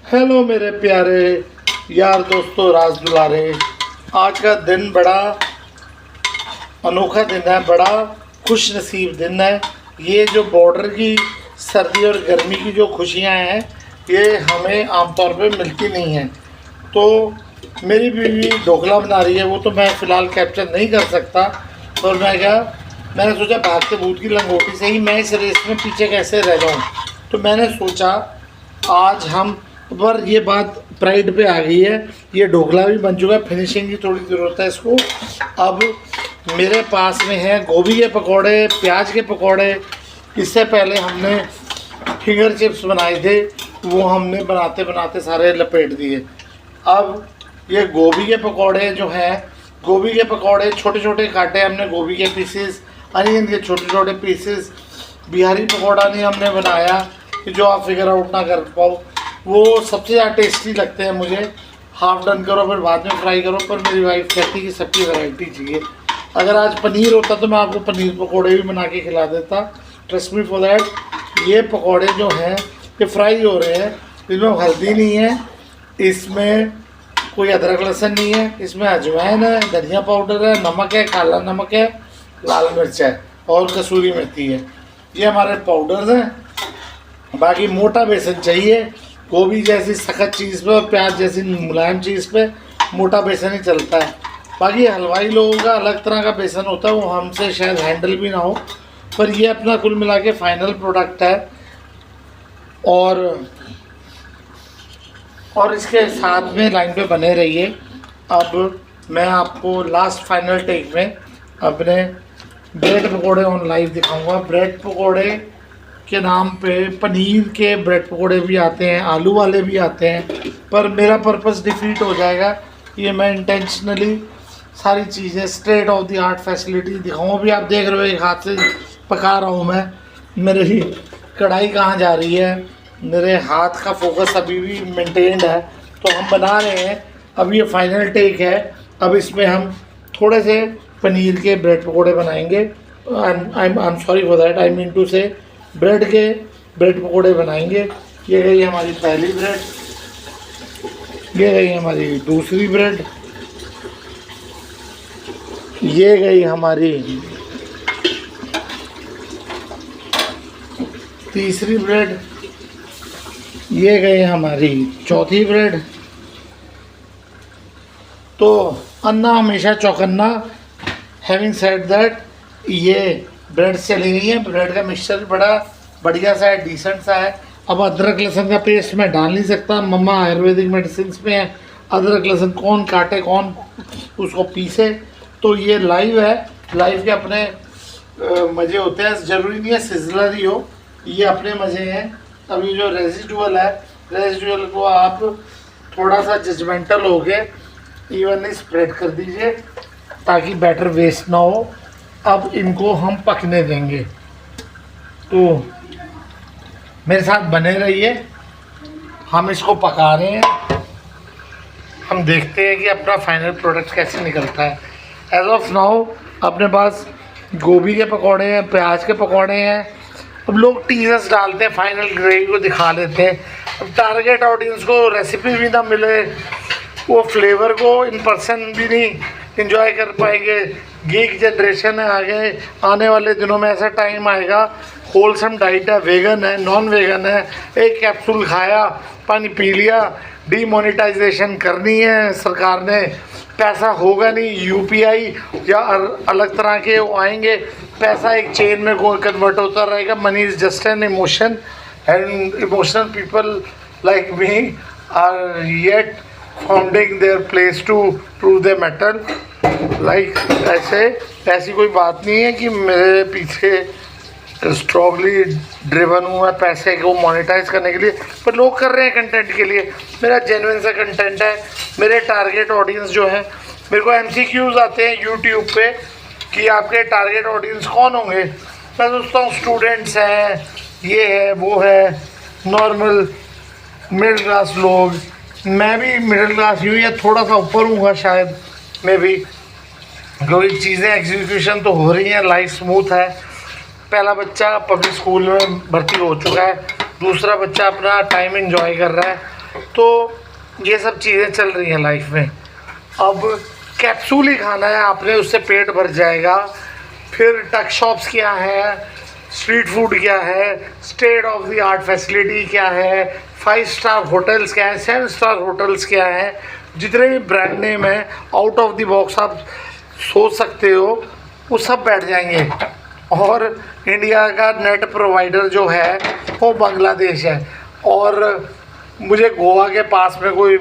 Hello मेरे प्यारे यार दोस्तों, राज दुलारे। आज का दिन बड़ा अनोखा दिन है, बड़ा खुश नसीब दिन है। ये जो बॉर्डर की सर्दी और गर्मी की जो खुशियां हैं, ये हमें आमतौर पे मिलती नहीं हैं। तो मेरी बीवी ढोकला बना रही है, वो तो मैं फ़िलहाल कैप्चर नहीं कर सकता। और मैंने सोचा भागते भूत की लंगोटी से ही मैं इस रेस में पीछे कैसे रह जाऊँ। तो मैंने सोचा आज हम पर ये बात प्राइड पे आ गई है। ये ढोकला भी बन चुका है, फिनिशिंग की थोड़ी ज़रूरत है इसको। अब मेरे पास में है गोभी के पकोड़े, प्याज के पकोड़े। इससे पहले हमने फिंगर चिप्स बनाए थे, वो हमने बनाते बनाते सारे लपेट दिए। अब ये गोभी के पकोड़े जो हैं, गोभी के पकोड़े छोटे छोटे काटे हमने, गोभी के पीसेस, अनियन के छोटे छोटे पीसेस। बिहारी पकोड़ा नहीं हमने बनाया कि जो आप फिगर आउट ना कर पाओ, वो सबसे ज़्यादा टेस्टी लगते हैं मुझे। हाफ डन करो फिर बाद में फ्राई करो, पर मेरी वाइफ कहती कि सबकी वैरायटी चाहिए। अगर आज पनीर होता तो मैं आपको पनीर पकोड़े भी बना के खिला देता, ट्रस्ट मी फॉर दैट। ये पकोड़े जो हैं ये फ्राई हो रहे हैं, इसमें हल्दी नहीं है, इसमें कोई अदरक लहसुन नहीं है, इसमें अजवाइन है, धनिया पाउडर है, नमक है, काला नमक है, लाल मिर्च है और कसूरी मेथी है। ये हमारे पाउडर्स हैं। बाकी मोटा बेसन चाहिए, गोभी जैसी सख्त चीज़ पे और प्याज जैसी मुलायम चीज़ पे मोटा बेसन ही चलता है। बाकी हलवाई लोगों का अलग तरह का बेसन होता है, वो हमसे शायद हैंडल भी ना हो, पर ये अपना कुल मिला के फाइनल प्रोडक्ट है। और इसके साथ में लाइन पे बने रहिए। अब मैं आपको लास्ट फाइनल टेक में अपने ब्रेड पकोड़े ऑन लाइव दिखाऊंगा। ब्रेड पकोड़े के नाम पे पनीर के ब्रेड पकोड़े भी आते हैं, आलू वाले भी आते हैं, पर मेरा पर्पस डिफीट हो जाएगा। ये मैं इंटेंशनली सारी चीज़ें state of the art facility दिखाऊँ। अभी आप देख रहे हो एक हाथ से पका रहा हूँ मैं, मेरी कढ़ाई कहाँ जा रही है, मेरे हाथ का फोकस अभी भी मेंटेन्ड है। तो हम बना रहे हैं, अब ये फाइनल टेक है। अब इसमें हम थोड़े से पनीर के ब्रेड पकोड़े बनाएंगे। I am sorry for that, I mean to say bread के ब्रेड पकोड़े बनाएंगे। ये गई हमारी पहली ब्रेड, ये गई हमारी दूसरी ब्रेड, ये गई हमारी तीसरी ब्रेड, ये गई हमारी चौथी ब्रेड। तो अन्ना हमेशा चौकन्ना। हैविंग सेड दैट, ये ब्रेड चली गई है। ब्रेड का मिक्सचर बड़ा बढ़िया सा है, डिसेंट सा है। अब अदरक लहसुन का पेस्ट मैं डाल नहीं सकता, मम्मा आयुर्वेदिक मेडिसिन में है, अदरक लहसुन कौन काटे कौन उसको पीसे। तो ये लाइव है, लाइव के अपने मज़े होते हैं, ज़रूरी नहीं है सिजलर ही हो, ये अपने मज़े हैं। अब ये जो रेजिडुअल है, रेजिडुअल को आप थोड़ा सा जजमेंटल हो के इवनली स्प्रेड कर दीजिए ताकि बैटर वेस्ट ना हो। अब इनको हम पकने देंगे, तो मेरे साथ बने रहिए। हम इसको पका रहे हैं, हम देखते हैं कि अपना फाइनल प्रोडक्ट कैसे निकलता है। एज ऑफ नाउ अपने पास गोभी के पकौड़े हैं, प्याज के पकौड़े हैं। अब लोग टीजर्स डालते हैं, फाइनल ग्रेवी को दिखा देते हैं। अब टारगेट ऑडियंस को रेसिपी भी ना मिले, वो फ्लेवर को इन पर्सन भी नहीं इंजॉय कर पाएंगे। गीक जनरेशन है आगे, आने वाले दिनों में ऐसा टाइम आएगा, होलसम डाइट है, वेगन है, नॉन वेगन है, एक कैप्सूल खाया, पानी पी लिया, डीमोनेटाइजेशन करनी है सरकार ने, पैसा होगा नहीं, यूपीआई या अलग तरह के आएंगे, पैसा एक चेन में कन्वर्ट होता रहेगा। Money is just an emotion, and emotional people like me are yet founding their place to prove the mettle. Like ऐसी कोई बात नहीं है कि मेरे पीछे स्ट्रॉन्गली ड्रिवन हूँ मैं पैसे को मोनेटाइज करने के लिए, पर लोग कर रहे हैं कंटेंट के लिए। मेरा जेन्युइन सा कंटेंट है। मेरे टारगेट ऑडियंस जो है, मेरे को MCQs आते हैं यूट्यूब पे कि आपके टारगेट ऑडियंस कौन होंगे। मैं सोचता हूँ स्टूडेंट्स हैं, ये है वो है, नॉर्मल मिडिल क्लास लोग। मैं भी मिडिल क्लास ही हूँ या थोड़ा सा ऊपर हूँ शायद, मैं भी, क्योंकि चीज़ें एग्जीक्यूशन तो हो रही हैं, लाइफ स्मूथ है। पहला बच्चा पब्लिक स्कूल में भर्ती हो चुका है, दूसरा बच्चा अपना टाइम एंजॉय कर रहा है, तो ये सब चीज़ें चल रही हैं लाइफ में। अब कैप्सूल ही खाना है आपने, उससे पेट भर जाएगा। फिर टक शॉप्स क्या है, स्ट्रीट फूड क्या है, state of the art facility क्या है, 5 स्टार होटल्स क्या है, 7 स्टार होटल्स क्या है, जितने भी ब्रांड नेम है आउट ऑफ द बॉक्स आप सोच सकते हो वो सब बैठ जाएंगे। और इंडिया का नेट प्रोवाइडर जो है वो बांग्लादेश है। और मुझे गोवा के पास में कोई,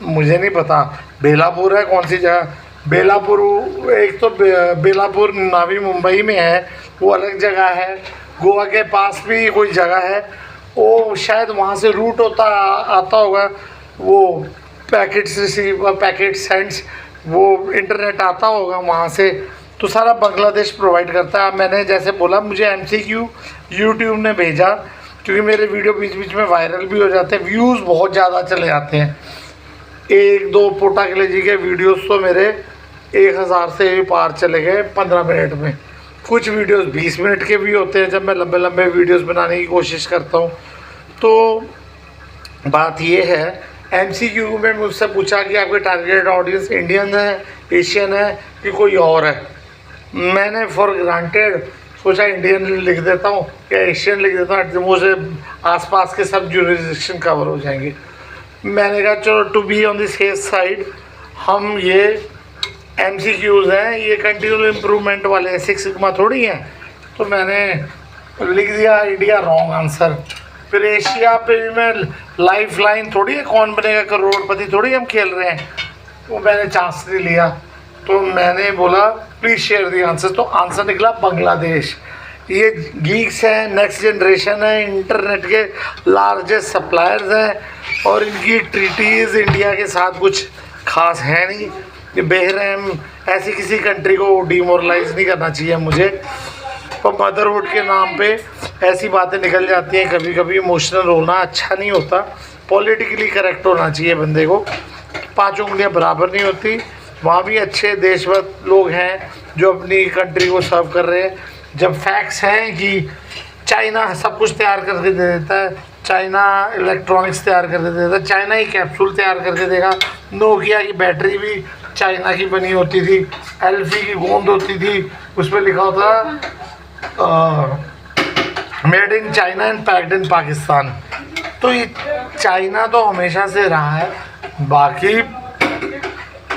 मुझे नहीं पता बेलापुर है कौन सी जगह, बेलापुर, एक तो बेलापुर नवी मुंबई में है, वो अलग जगह है। गोवा के पास भी कोई जगह है, वो शायद वहाँ से रूट होता आता होगा, वो पैकेट्स रिसीव, पैकेट सेंड्स, वो इंटरनेट आता होगा वहाँ से। तो सारा बांग्लादेश प्रोवाइड करता है। मैंने जैसे बोला, मुझे MCQ यूट्यूब ने भेजा, क्योंकि मेरे वीडियो बीच बीच में वायरल भी हो जाते हैं, व्यूज़ बहुत ज़्यादा चले जाते हैं। 1-2 पोटाकले जी के वीडियोस तो मेरे 1000 से भी पार चले गए 15 मिनट में। कुछ वीडियोस 20 मिनट के भी होते हैं जब मैं लंबे लंबे वीडियोस बनाने की कोशिश करता हूँ। तो बात ये है, MCQ में मुझसे पूछा कि आपके टारगेट ऑडियंस इंडियन है, एशियन है कि कोई और है। मैंने फॉर ग्रांटेड सोचा इंडियन लिख देता हूँ या एशियन लिख देता हूँ, मुझे आसपास के सब जुरिस्डिक्शन कवर हो जाएंगे। मैंने कहा चलो to be on the safe side हम ये MCQs हैं, ये कंटिन्यूअल इम्प्रूवमेंट वाले हैं, 6 सिग्मा थोड़ी हैं। तो मैंने लिख दिया इंडिया रॉन्ग आंसर। फिर एशिया पे भी मैं लाइफ लाइन थोड़ी है, कौन बनेगा करोड़पति थोड़ी हम खेल रहे हैं, वो मैंने चांस नहीं लिया। तो मैंने बोला प्लीज़ शेयर दी आंसर, तो आंसर निकला बांग्लादेश। ये गीक्स हैं, नेक्स्ट जनरेशन है, इंटरनेट के लार्जेस्ट सप्लायर्स हैं और इनकी ट्रीटीज़ इंडिया के साथ कुछ खास है नहीं। ये बेरहम, ऐसी किसी कंट्री को डिमोरलाइज नहीं करना चाहिए मुझे। तो मदरहुड के नाम पे ऐसी बातें निकल जाती हैं, कभी कभी इमोशनल होना अच्छा नहीं होता, पॉलिटिकली करेक्ट होना चाहिए बंदे को। 5 उंगलियां बराबर नहीं होती। वहाँ भी अच्छे देशभक्त लोग हैं जो अपनी कंट्री को सर्व कर रहे हैं। जब फैक्ट्स हैं कि चाइना सब कुछ तैयार करके दे देता है, चाइना इलेक्ट्रॉनिक्स तैयार करके दे देता है, चाइना ही कैप्सूल तैयार करके देगा, नोकिया की बैटरी भी चाइना की बनी होती थी, एल्फी की गोंद होती थी, उस पर लिखा होता made in China and packed in Pakistan. तो ये चाइना तो हमेशा से रहा है। बाकी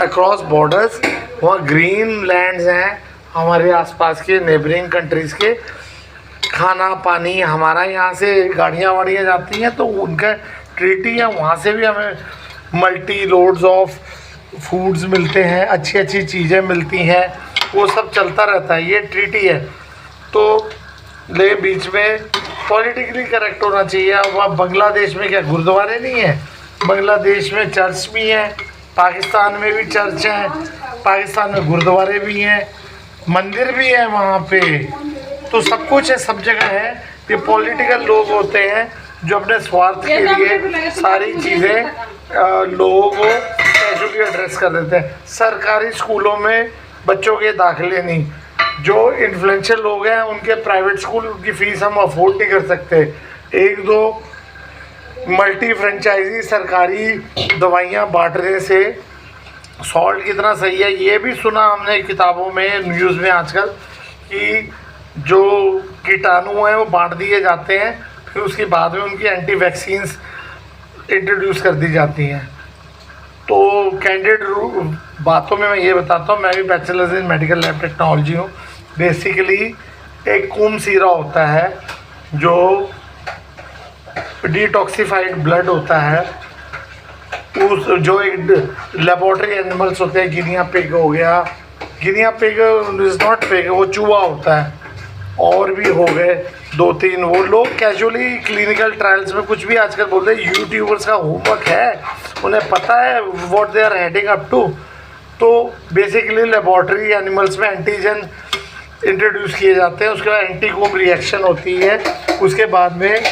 अक्रॉस बॉर्डर्स वहाँ ग्रीन लैंड्स हैं हमारे आसपास के नेबरिंग कंट्रीज़ के। खाना पानी हमारा यहाँ से गाड़ियाँ वाड़ियाँ जाती हैं तो उनका ट्रीटी है, वहाँ से भी हमें मल्टी लोड्स ऑफ फूड्स मिलते हैं, अच्छी अच्छी चीज़ें मिलती हैं, वो सब चलता रहता है, ये ट्रीटी है। तो ले बीच में पॉलिटिकली करेक्ट होना चाहिए। वहाँ बांग्लादेश में क्या गुरुद्वारे नहीं है? बांग्लादेश में चर्च भी हैं, पाकिस्तान में भी चर्च हैं, पाकिस्तान में गुरुद्वारे भी हैं, मंदिर भी है वहाँ पे, तो सब कुछ है, सब जगह है। ये पॉलिटिकल लोग होते हैं जो अपने स्वार्थ के लिए सारी चीज़ें लोगों को कैजुअली एड्रेस कर देते हैं। सरकारी स्कूलों में बच्चों के दाखिले नहीं, जो इन्फ्लुएंशियल लोग हैं उनके प्राइवेट स्कूल की फ़ीस हम अफोर्ड नहीं कर सकते। 1-2 मल्टी फ्रेंचाइजी सरकारी दवाइयाँ बांटने से सॉल्ट कितना सही है ये भी सुना हमने किताबों में, न्यूज़ में आजकल, कि जो कीटाणु हैं वो बांट दिए जाते हैं, फिर उसके बाद में उनकी एंटी वैक्सीन्स इंट्रोड्यूस कर दी जाती हैं। तो कैंडिड बातों में मैं ये बताता हूँ, मैं भी bachelors in medical lab technology हूँ। बेसिकली एक कुम सीरा होता है जो डिटॉक्सिफाइड ब्लड होता है, उस जो एक लेबोरेटरी एनिमल्स होते हैं, गिनिया पिग हो गया, Guinea pig is not pig, वो चूहा होता है, और भी हो गए 2-3, वो लोग कैजुअली क्लिनिकल ट्रायल्स में कुछ भी आजकल बोलते हैं। यूट्यूबर्स का होमवर्क है, उन्हें पता है what they are heading up to. तो बेसिकली लेबोरेटरी एनिमल्स में एंटीजन इंट्रोड्यूस किए जाते हैं, उसके बाद एंटीकोम रिएक्शन होती है, उसके बाद में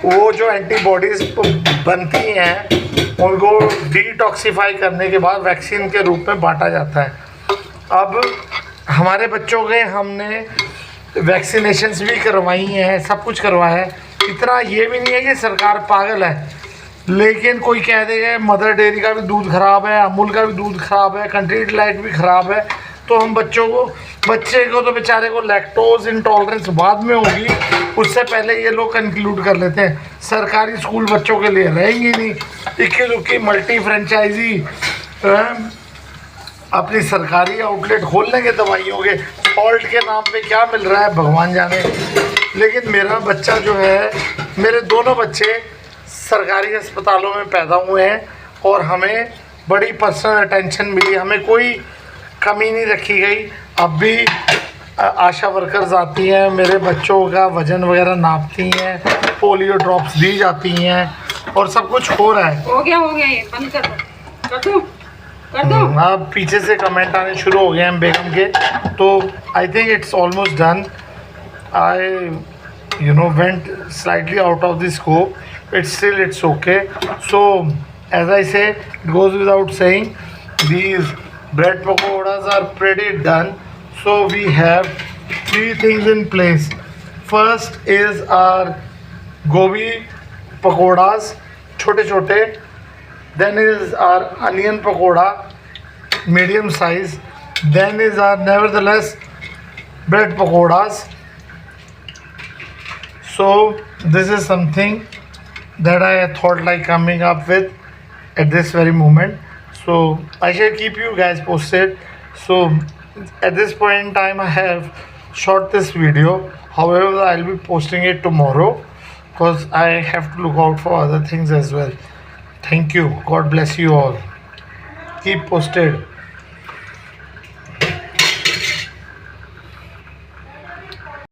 वो जो एंटीबॉडीज़ बनती हैं उनको डिटॉक्सिफाई करने के बाद वैक्सीन के रूप में बांटा जाता है। अब हमारे बच्चों के हमने वैक्सीनेशंस भी करवाई हैं, सब कुछ करवाया है। इतना ये भी नहीं है कि सरकार पागल है, लेकिन कोई कह देगा मदर डेयरी का भी दूध ख़राब है, अमूल का भी दूध ख़राब है, कंट्री डिलाइट भी ख़राब है, तो हम बच्चे को तो बेचारे को लैक्टोज इंटॉलरेंस बाद में होगी, उससे पहले ये लोग कंक्लूड कर लेते हैं सरकारी स्कूल बच्चों के लिए रहेंगी नहीं। इक्की दुक्की मल्टी फ्रेंचाइजी अपनी सरकारी आउटलेट खोल लेंगे दवाइयों के, सॉल्ट के नाम पे क्या मिल रहा है भगवान जाने। लेकिन मेरा बच्चा जो है, मेरे दोनों बच्चे सरकारी अस्पतालों में पैदा हुए हैं और हमें बड़ी पर्सनल अटेंशन मिली, हमें कोई कमी नहीं रखी गई। अब भी आशा वर्कर्स आती हैं, मेरे बच्चों का वज़न वगैरह नापती हैं, पोलियो ड्रॉप्स दी जाती हैं और सब कुछ हो रहा है। हो गया ये बंद कर दो, कर दो। अब पीछे से कमेंट आने शुरू हो गए हैं बेगम के, तो I think it's almost done. I went slightly out of the scope, it's okay. So as I say, it goes without saying, these bread pakoras are pretty done. So we have 3 things in place. First is our gobi pakoras, छोटे छोटे. Then is our onion pakoda, medium size. Then is our nevertheless bread pakodas. So this is something that I thought like coming up with at this very moment. So I shall keep you guys posted. So at this point in time I have shot this video. However, I'll be posting it tomorrow because I have to look out for other things as well. Thank you. God bless you all. Keep posted.